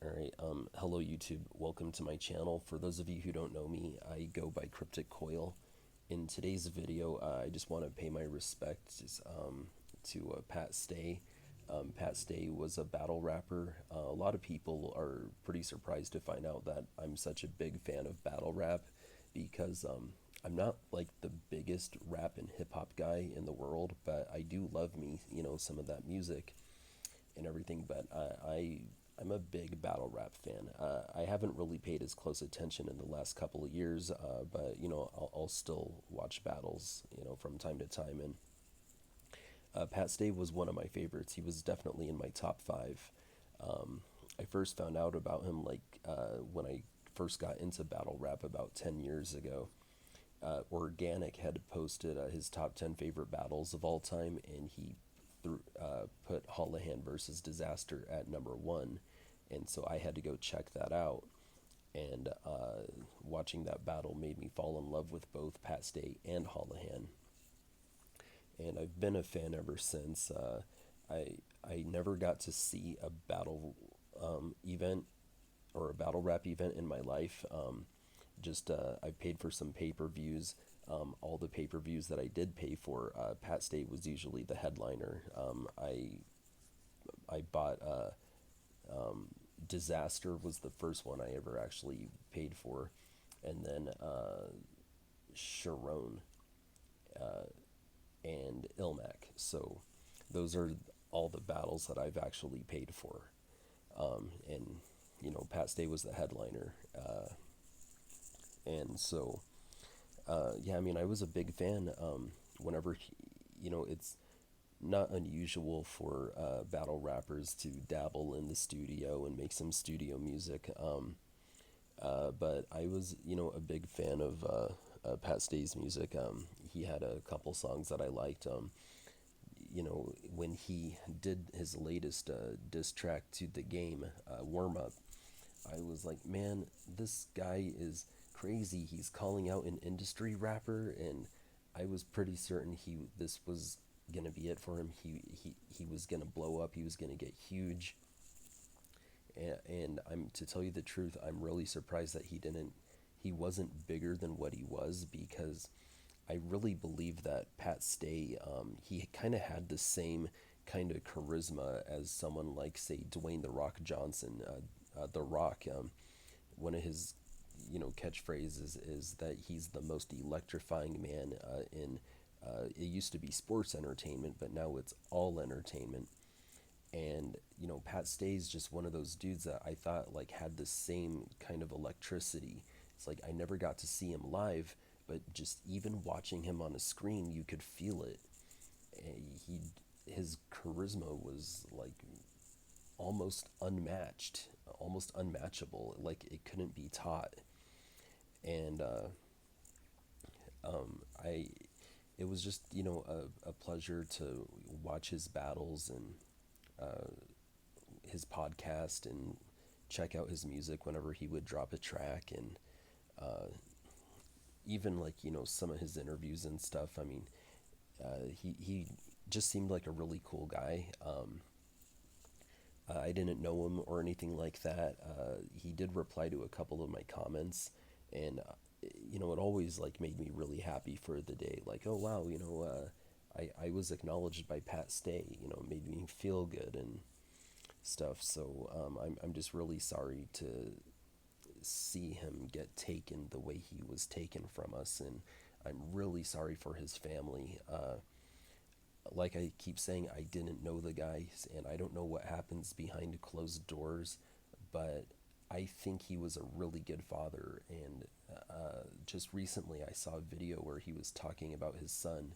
Alright, hello YouTube. Welcome to my channel. For those of you who don't know me, I go by Cryptic Coil. In today's video, I just want to pay my respects to Pat Stay. Pat Stay was a battle rapper. A lot of people are pretty surprised to find out that I'm such a big fan of battle rap because I'm not like the biggest rap and hip hop guy in the world, but I do love me, some of that music and everything. But I'm a big battle rap fan. I haven't really paid as close attention in the last couple of years, but I'll still watch battles, from time to time. And Pat Stay was one of my favorites. He was definitely in my top five. I first found out about him when I first got into battle rap about 10 years ago. Organic had posted his top 10 favorite battles of all time, and he put Holohan versus Disaster at number one. And so I had to go check that out. And watching that battle made me fall in love with both Pat Stay and Holohan. And I've been a fan ever since. I never got to see a battle event or a battle rap event in my life. Just I paid for some pay-per-views. All the pay-per-views that I did pay for, Pat State was usually the headliner. I bought Disaster was the first one I ever actually paid for, and then Sharon and Ilmac. So those are all the battles that I've actually paid for. And Pat Stay was the headliner, and so yeah, I mean, I was a big fan. Whenever it's not unusual for battle rappers to dabble in the studio and make some studio music. But I was, a big fan of Pat Stay's music. He had a couple songs that I liked. When he did his latest diss track to The Game, Warm Up, I was like, man, this guy is crazy. He's calling out an industry rapper, and I was pretty certain this was gonna be it for him. He was gonna blow up. He was gonna get huge. And I'm to tell you the truth, I'm really surprised that he wasn't bigger than what he was, because I really believe that Pat Stay, he kind of had the same kind of charisma as someone like, say, Dwayne The Rock Johnson. The Rock, one of his, catchphrases is that he's the most electrifying man in. It used to be sports entertainment, but now it's all entertainment. And Pat Stay's just one of those dudes that I thought like had the same kind of electricity. It's like I never got to see him live, but just even watching him on a screen, you could feel it. He his charisma was like almost unmatched, almost unmatchable. Like it couldn't be taught. And I it was just a pleasure to watch his battles and his podcast and check out his music whenever he would drop a track. And even like some of his interviews and stuff. I mean, he just seemed like a really cool guy. I didn't know him or anything like that. He did reply to a couple of my comments, and it always like made me really happy for the day. Like, oh wow, I was acknowledged by Pat Stay. Made me feel good and stuff. So I'm just really sorry to see him get taken the way he was taken from us, and I'm really sorry for his family. Like I keep saying, I didn't know the guy, and I don't know what happens behind closed doors, but I think he was a really good father. And just recently, I saw a video where he was talking about his son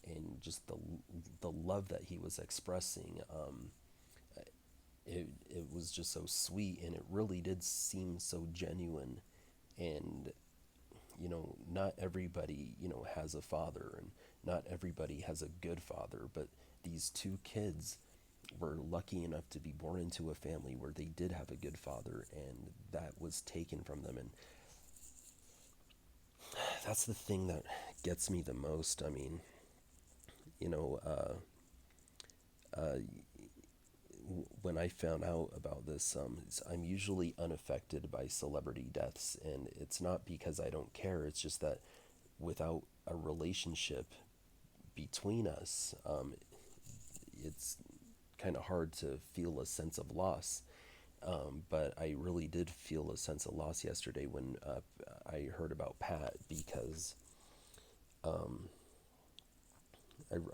and just the love that he was expressing. It was just so sweet, and it really did seem so genuine. And not everybody has a father, and not everybody has a good father, but these two kids were lucky enough to be born into a family where they did have a good father, and that was taken from them. And that's the thing that gets me the most. I mean, you know uh, uh, when I found out about this, I'm usually unaffected by celebrity deaths, and it's not because I don't care. It's just that without a relationship between us, it's kind of hard to feel a sense of loss. But I really did feel a sense of loss yesterday when I heard about Pat because I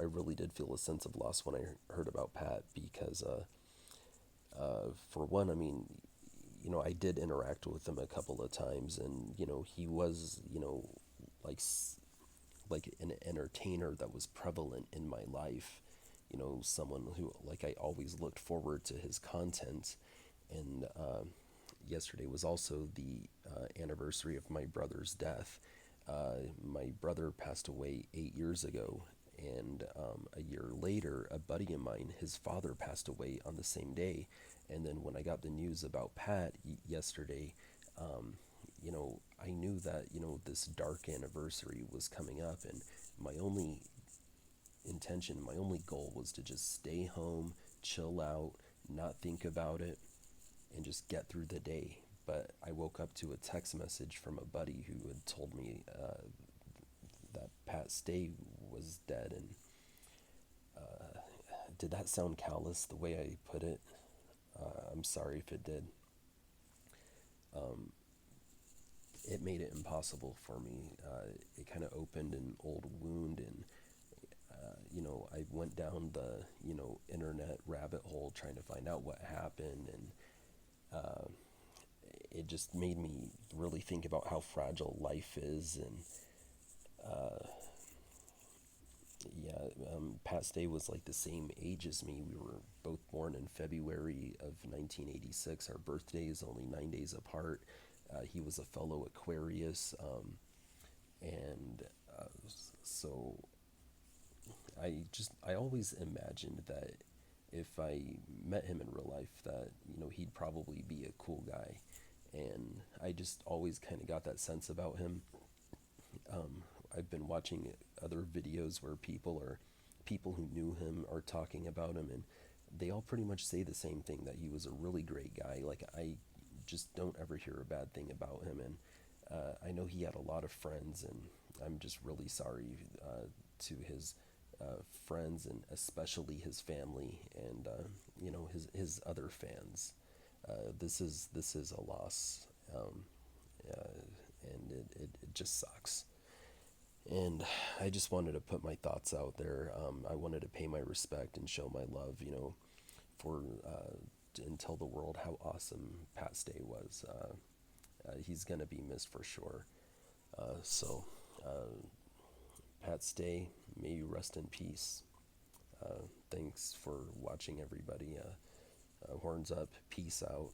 really did feel a sense of loss when I heard about Pat because, for one, I mean, I did interact with him a couple of times, and he was, like like an entertainer that was prevalent in my life. Someone who like I always looked forward to his content, and yesterday was also the anniversary of my brother's death. My brother passed away 8 years ago, and a year later, a buddy of mine, his father passed away on the same day. And then when I got the news about Pat yesterday, I knew that this dark anniversary was coming up, and my only intention, my only goal was to just stay home, chill out, not think about it, and just get through the day. But I woke up to a text message from a buddy who had told me that Pat Stay was dead. And did that sound callous the way I put it? I'm sorry if it did. It made it impossible for me. It kind of opened an old wound, and I went down the internet rabbit hole trying to find out what happened, and it just made me really think about how fragile life is. And yeah, Pat Stay was like the same age as me. We were both born in February of 1986. Our birthdays only 9 days apart. He was a fellow Aquarius, and uh, so I always imagined that if I met him in real life, that he'd probably be a cool guy, and I just always kind of got that sense about him. I've been watching other videos where people who knew him are talking about him, and they all pretty much say the same thing, that he was a really great guy. Like, I just don't ever hear a bad thing about him, and I know he had a lot of friends, and I'm just really sorry to his friends, and especially his family, and his other fans. This is a loss, and it just sucks. And I just wanted to put my thoughts out there. I wanted to pay my respect and show my love, for and tell the world how awesome Pat Stay was. He's gonna be missed for sure. So, Pat Stay, may you rest in peace. Thanks for watching, everybody. Horns up, peace out.